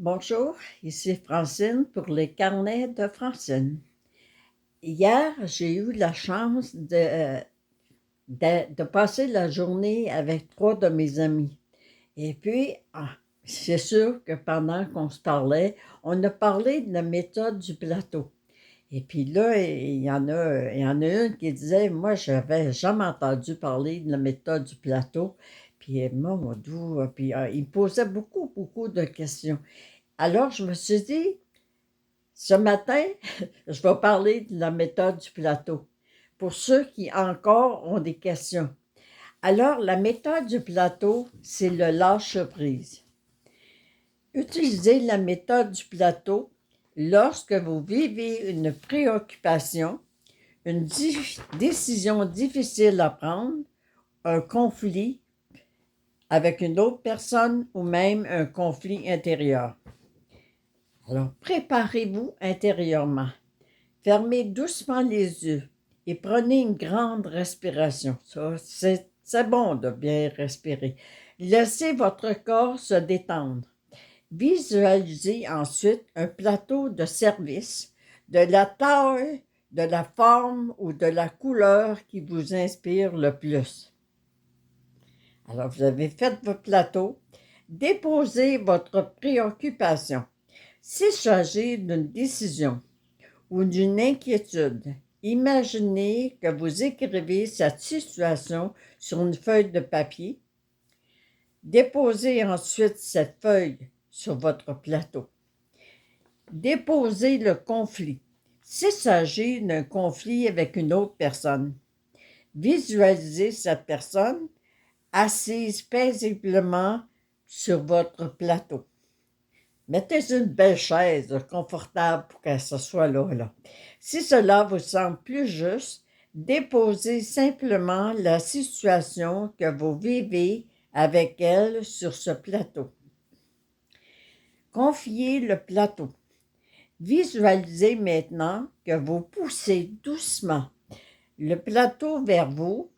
Bonjour, ici Francine pour les carnets de Francine. Hier, j'ai eu la chance de passer la journée avec trois de mes amis. Et puis, c'est sûr que pendant qu'on se parlait, on a parlé de la méthode du plateau. Et puis là, il y en a une qui disait, moi, je n'avais jamais entendu parler de la méthode du plateau. Puis, mon doux, puis il me posait beaucoup, beaucoup de questions. Alors, je me suis dit, ce matin, je vais parler de la méthode du plateau pour ceux qui encore ont des questions. Alors, la méthode du plateau, c'est le lâche-prise. Utilisez la méthode du plateau lorsque vous vivez une préoccupation, une décision difficile à prendre, un conflit avec une autre personne ou même un conflit intérieur. Alors, préparez-vous intérieurement. Fermez doucement les yeux et prenez une grande respiration. Ça, c'est bon de bien respirer. Laissez votre corps se détendre. Visualisez ensuite un plateau de service de la taille, de la forme ou de la couleur qui vous inspire le plus. Alors, vous avez fait votre plateau. Déposez votre préoccupation. S'il s'agit d'une décision ou d'une inquiétude, imaginez que vous écrivez cette situation sur une feuille de papier. Déposez ensuite cette feuille sur votre plateau. Déposez le conflit. S'il s'agit d'un conflit avec une autre personne, visualisez cette personne assise paisiblement sur votre plateau. Mettez une belle chaise confortable pour qu'elle se soit là. Si cela vous semble plus juste, déposez simplement la situation que vous vivez avec elle sur ce plateau. Confiez le plateau. Visualisez maintenant que vous poussez doucement le plateau vers vous,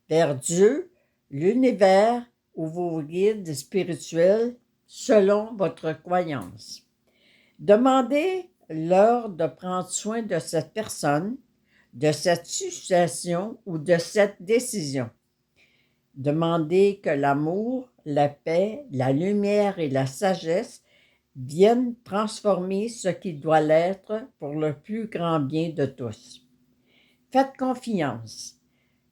vers Dieu, l'univers ou vos guides spirituels selon votre croyance. Demandez-leur de prendre soin de cette personne, de cette situation ou de cette décision. Demandez que l'amour, la paix, la lumière et la sagesse viennent transformer ce qui doit l'être pour le plus grand bien de tous. Faites confiance.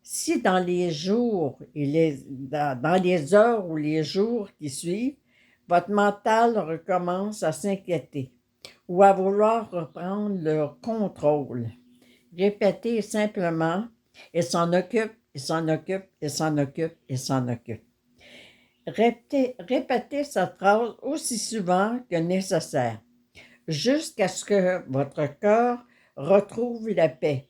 Si dans les jours dans les heures ou les jours qui suivent, votre mental recommence à s'inquiéter ou à vouloir reprendre le contrôle, répétez simplement « il s'en occupe, il s'en occupe, il s'en occupe, il s'en occupe ». Répétez cette phrase aussi souvent que nécessaire, jusqu'à ce que votre cœur retrouve la paix.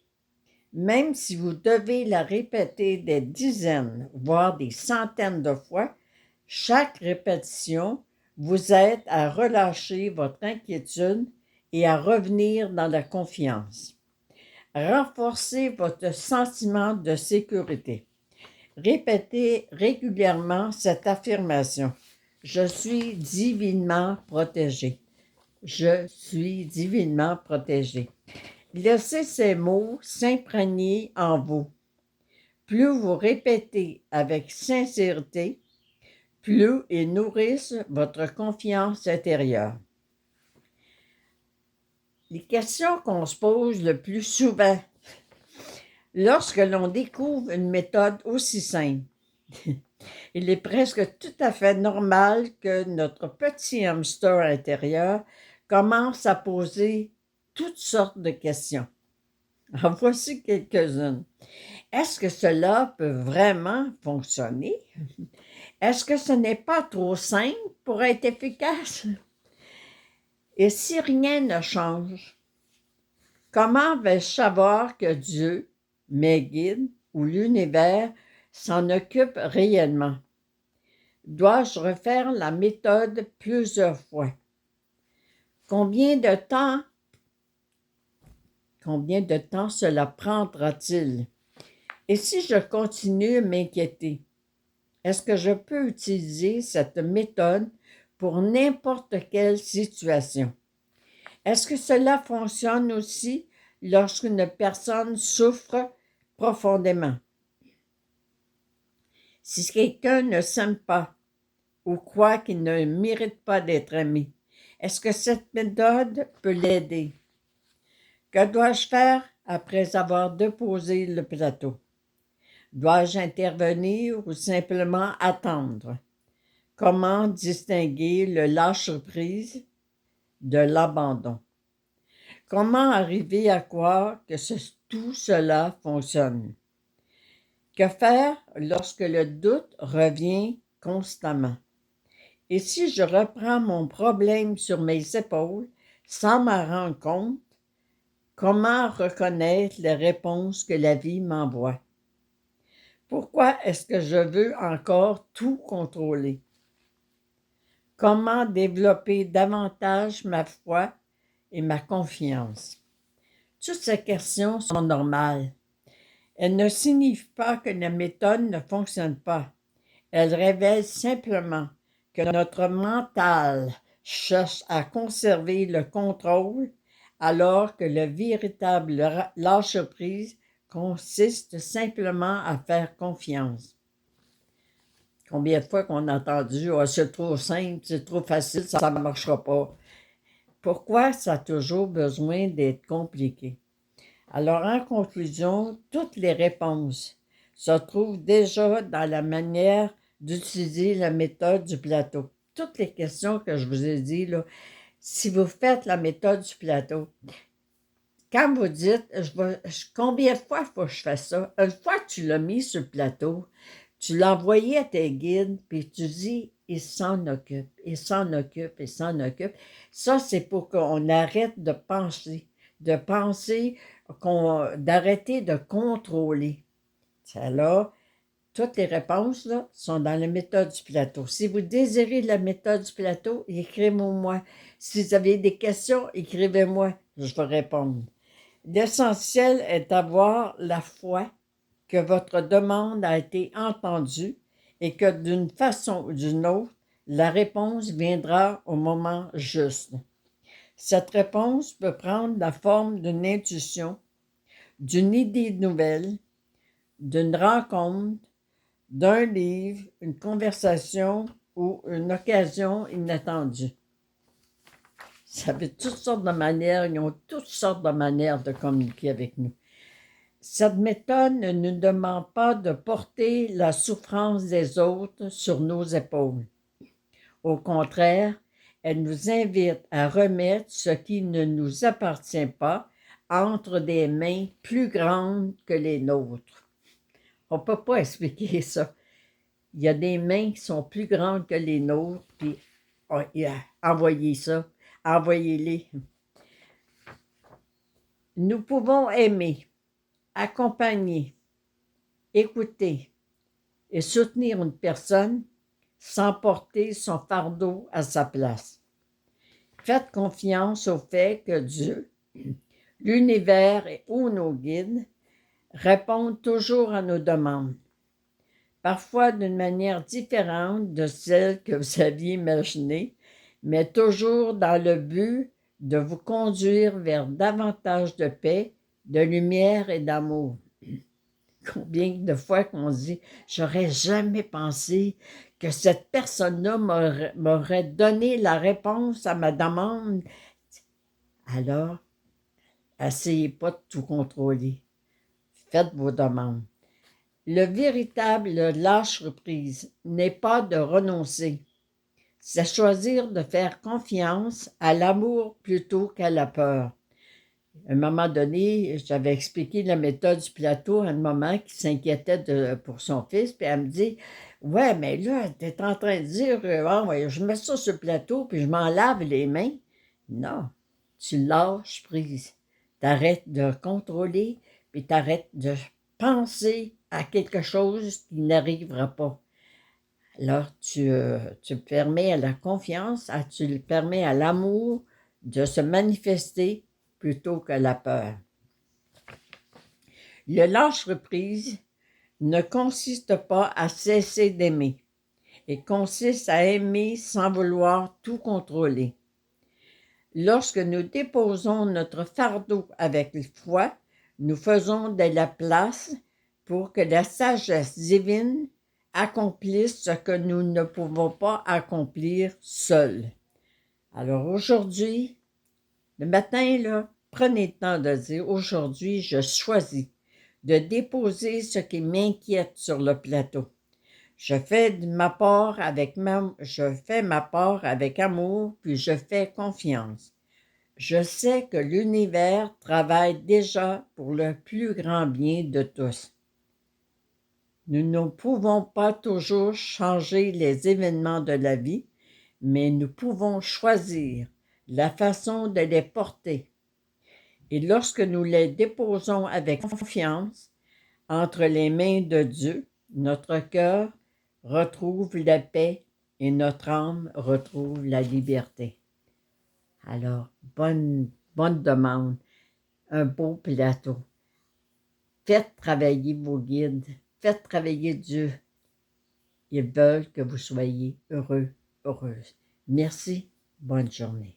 Même si vous devez la répéter des dizaines, voire des centaines de fois, chaque répétition vous aide à relâcher votre inquiétude et à revenir dans la confiance. Renforcez votre sentiment de sécurité. Répétez régulièrement cette affirmation. Je suis divinement protégé. Je suis divinement protégé. Laissez ces mots s'imprégner en vous. Plus vous répétez avec sincérité, plus ils nourrissent votre confiance intérieure. Les questions qu'on se pose le plus souvent lorsque l'on découvre une méthode aussi simple, il est presque tout à fait normal que notre petit hamster intérieur commence à poser toutes sortes de questions. En voici quelques-unes. Est-ce que cela peut vraiment fonctionner? Est-ce que ce n'est pas trop simple pour être efficace? Et si rien ne change, comment vais-je savoir que Dieu, mes guides ou l'univers s'en occupe réellement? Dois-je refaire la méthode plusieurs fois? Combien de temps cela prendra-t-il? Et si je continue à m'inquiéter, est-ce que je peux utiliser cette méthode pour n'importe quelle situation. Est-ce que cela fonctionne aussi lorsqu'une personne souffre profondément? Si quelqu'un ne s'aime pas ou croit qu'il ne mérite pas d'être aimé, est-ce que cette méthode peut l'aider? Que dois-je faire après avoir déposé le plateau? Dois-je intervenir ou simplement attendre? Comment distinguer le lâcher-prise de l'abandon? Comment arriver à croire que tout cela fonctionne? Que faire lorsque le doute revient constamment? Et si je reprends mon problème sur mes épaules sans m'en rendre compte, comment reconnaître les réponses que la vie m'envoie? Pourquoi est-ce que je veux encore tout contrôler? Comment développer davantage ma foi et ma confiance? Toutes ces questions sont normales. Elles ne signifient pas que la méthode ne fonctionne pas. Elles révèlent simplement que notre mental cherche à conserver le contrôle alors que le véritable lâcher-prise consiste simplement à faire confiance. Combien de fois qu'on a entendu « Ah, c'est trop simple, c'est trop facile, ça ne marchera pas ». Pourquoi ça a toujours besoin d'être compliqué? Alors, en conclusion, toutes les réponses se trouvent déjà dans la manière d'utiliser la méthode du plateau. Toutes les questions que je vous ai dit, là, si vous faites la méthode du plateau, quand vous dites combien de fois il faut que je fasse ça? Une fois que tu l'as mis sur le plateau, tu l'as envoyé à tes guides, puis tu dis il s'en occupe, il s'en occupe, il s'en occupe. Ça, c'est pour qu'on arrête de penser, d'arrêter de contrôler. Alors, toutes les réponses là, sont dans la méthode du plateau. Si vous désirez la méthode du plateau, écrivez-moi. Si vous avez des questions, écrivez-moi, je vais répondre. L'essentiel est d'avoir la foi que votre demande a été entendue et que d'une façon ou d'une autre, la réponse viendra au moment juste. Cette réponse peut prendre la forme d'une intuition, d'une idée nouvelle, d'une rencontre, d'un livre, une conversation ou une occasion inattendue. Ça fait toutes sortes de manières, ils ont toutes sortes de manières de communiquer avec nous. Cette méthode ne nous demande pas de porter la souffrance des autres sur nos épaules. Au contraire, elle nous invite à remettre ce qui ne nous appartient pas entre des mains plus grandes que les nôtres. On ne peut pas expliquer ça. Il y a des mains qui sont plus grandes que les nôtres, puis envoyez ça, envoyez-les. Nous pouvons aimer, accompagner, écouter et soutenir une personne sans porter son fardeau à sa place. Faites confiance au fait que Dieu, l'univers ou nos guides répondent toujours à nos demandes, parfois d'une manière différente de celle que vous aviez imaginée, mais toujours dans le but de vous conduire vers davantage de paix, de lumière et d'amour. Combien de fois qu'on dit « J'aurais jamais pensé que cette personne-là m'aurait donné la réponse à ma demande. » Alors, essayez pas de tout contrôler. Faites vos demandes. Le véritable lâcher-prise n'est pas de renoncer. C'est choisir de faire confiance à l'amour plutôt qu'à la peur. À un moment donné, j'avais expliqué la méthode du plateau à une maman qui s'inquiétait pour son fils, puis elle me dit « Ouais, mais là, tu es en train de dire, ouais, je mets ça sur le plateau, puis je m'en lave les mains. » Non, tu lâches prise. Tu arrêtes de contrôler, puis tu arrêtes de penser à quelque chose qui n'arrivera pas. Alors, tu permets à la confiance, tu le permets à l'amour de se manifester plutôt que la peur. Le lâcher-prise ne consiste pas à cesser d'aimer. et consiste à aimer sans vouloir tout contrôler. Lorsque nous déposons notre fardeau avec foi, nous faisons de la place pour que la sagesse divine accomplisse ce que nous ne pouvons pas accomplir seuls. Alors aujourd'hui, le matin, là, prenez le temps de dire, aujourd'hui, je choisis de déposer ce qui m'inquiète sur le plateau. Je fais ma part avec amour, puis je fais confiance. Je sais que l'univers travaille déjà pour le plus grand bien de tous. Nous ne pouvons pas toujours changer les événements de la vie, mais nous pouvons choisir la façon de les porter. Et lorsque nous les déposons avec confiance entre les mains de Dieu, notre cœur retrouve la paix et notre âme retrouve la liberté. Alors, bonne demande, un beau plateau. Faites travailler vos guides, faites travailler Dieu. Ils veulent que vous soyez heureux, heureuse. Merci, bonne journée.